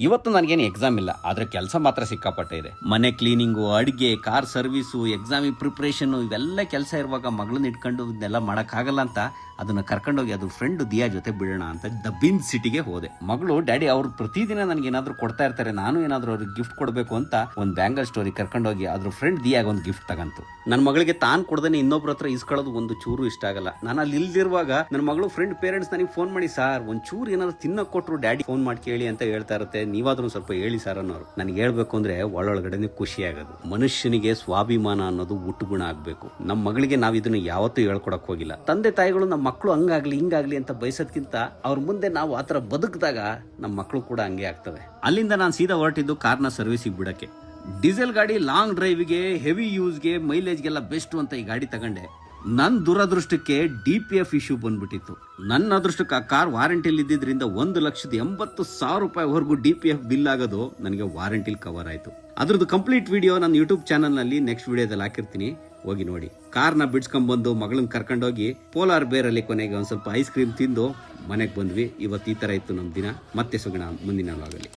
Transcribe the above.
ಇವತ್ತು ನನಗೇನು ಎಕ್ಸಾಮ್ ಇಲ್ಲ, ಆದರೆ ಕೆಲಸ ಮಾತ್ರ ಸಿಕ್ಕಾಪಟ್ಟೆ ಇದೆ. ಮನೆ ಕ್ಲೀನಿಂಗು, ಅಡುಗೆ, ಕಾರ್ ಸರ್ವಿಸು, ಎಕ್ಸಾಮಿಗೆ ಪ್ರಿಪ್ರೇಷನ್ನು, ಇವೆಲ್ಲ ಕೆಲಸ ಇರುವಾಗ ಮಗಳನ್ನ ಇಟ್ಕೊಂಡು ಇದನ್ನೆಲ್ಲ ಮಾಡೋಕ್ಕಾಗಲ್ಲ ಅಂತ ಅದನ್ನು ಕರ್ಕೊಂಡೋಗಿ ಅದು ಫ್ರೆಂಡ್ ದಿಯಾ ಜೊತೆ ಬಿಡೋಣ ಅಂತ ದ ಬಿನ್ ಸಿಟಿಗೆ ಹೋದೆ. ಮಗಳು ಡ್ಯಾಡಿ ಅವ್ರು ಪ್ರತಿದಿನ ನನಗೆ ಏನಾದರೂ ಕೊಡ್ತಾ ಇರ್ತಾರೆ, ನಾನು ಏನಾದರೂ ಅವ್ರಿಗೆ ಗಿಫ್ಟ್ ಕೊಡಬೇಕು ಅಂತ ಒಂದು ಬ್ಯಾಂಗಲ್ ಸ್ಟೋರಿ ಕರ್ಕೊಂಡೋಗಿ ಅದ್ರ ಫ್ರೆಂಡ್ ದಿಯಾಗ ಒಂದು ಗಿಫ್ಟ್ ತಗಂತು. ನನ್ನ ಮಗಳಿಗೆ ತಾನು ಕೊಡ್ದೇನೆ ಇನ್ನೊಬ್ರ ಹತ್ರ ಇಸ್ಕೊಳ್ಳೋದು ಒಂದು ಚೂರು ಇಷ್ಟ ಆಗಲ್ಲ. ನಾನು ಅಲ್ಲಿ ಇಲ್ದಿರುವಾಗ ನನ್ನ ಮಗಳು ಫ್ರೆಂಡ್ ಪೇರೆಂಟ್ಸ್ ನನಗೆ ಫೋನ್ ಮಾಡಿ, ಸಾರ್ ಒಂದು ಚೂರು ಏನಾದ್ರು ತಿನ್ನೋಕೆ ಕೊಟ್ಟರು ಡ್ಯಾಡಿ ಫೋನ್ ಮಾಡಿ ಕೇಳಿ ಅಂತ ಹೇಳ್ತಾ ಇರುತ್ತೆ, ನೀವಾದ್ರೂ ಸ್ವಲ್ಪ ಹೇಳಿ ಸರ್ ಅನ್ನೋರು. ನನಗೆ ಹೇಳ್ಬೇಕು ಅಂದ್ರೆ ಒಳೊಳಗಡೆ ಖುಷಿ ಆಗೋದು. ಮನುಷ್ಯನಿಗೆ ಸ್ವಾಭಿಮಾನ ಅನ್ನೋದು ಹುಟ್ಟುಗುಣ ಆಗ್ಬೇಕು. ನಮ್ಮ ಮಗಳಿಗೆ ನಾವು ಇದನ್ನ ಯಾವತ್ತೂ ಹೇಳ್ಕೊಡಕ್ ಹೋಗಿಲ್ಲ. ತಂದೆ ತಾಯಿಗಳು ನಮ್ಮ ಮಕ್ಕಳು ಹಂಗಾಗ್ಲಿ ಹಿಂಗಾಗ್ಲಿ ಅಂತ ಬಯಸೋದ್ಕಿಂತ ಅವ್ರ ಮುಂದೆ ನಾವು ಆತರ ಬದುಕಿದಾಗ ನಮ್ಮ ಮಕ್ಕಳು ಕೂಡ ಹಂಗೆ ಆಗ್ತವೆ. ಅಲ್ಲಿಂದ ನಾನು ಸೀದಾ ಹೊರಟಿದ್ದು ಕಾರ್ನ ಸರ್ವಿಸಿಗೆ ಬಿಡಕ್ಕೆ. ಡೀಸೆಲ್ ಗಾಡಿ ಲಾಂಗ್ ಡ್ರೈವ್ಗೆ, ಹೆವಿ ಯೂಸ್ಗೆ, ಮೈಲೇಜ್ಗೆಲ್ಲ ಬೆಸ್ಟ್ ಅಂತ ಈ ಗಾಡಿ ತಗೊಂಡೆ. ನನ್ನ ದುರದೃಷ್ಟಕ್ಕೆ DPF ಇಶ್ಯೂ ಬಂದ್ಬಿಟ್ಟಿತ್ತು. ನನ್ನ ಅದೃಷ್ಟಕ್ಕೆ ಆ ಕಾರ್ ವಾರಂಟಿಲಿ ಇದ್ದಿದ್ರಿಂದ 1,80,000 ರೂಪಾಯಿವರೆಗೂ DPF ಬಿಲ್ ಆಗೋದು ನನಗೆ ವಾರಂಟಿಲಿ ಕವರ್ ಆಯಿತು. ಅದ್ರದ್ದು ಕಂಪ್ಲೀಟ್ ವಿಡಿಯೋ ನನ್ನ ಯೂಟ್ಯೂಬ್ ಚಾನಲ್ನಲ್ಲಿ ನೆಕ್ಸ್ಟ್ ವಿಡಿಯೋದಲ್ಲಿ ಹಾಕಿರ್ತೀನಿ, ಹೋಗಿ ನೋಡಿ. ಕಾರ್ನ ಬಿಡ್ಸ್ಕೊಂಡ್ಬಂದು ಮಗಳನ್ನ ಕರ್ಕೊಂಡೋಗಿ ಪೋಲಾರ್ ಬೇರಲ್ಲಿ ಕೊನೆಗೆ ಒಂದು ಸ್ವಲ್ಪ ಐಸ್ ಕ್ರೀಮ್ ತಿಂದು ಮನೆಗೆ ಬಂದ್ವಿ. ಇವತ್ತು ಈ ಥರ ಇತ್ತು ನಮ್ಮ ದಿನ. ಮತ್ತೆ ಸಿಗೋಣ ಮುಂದಿನ ವ್ಲಾಗಲ್ಲಿ.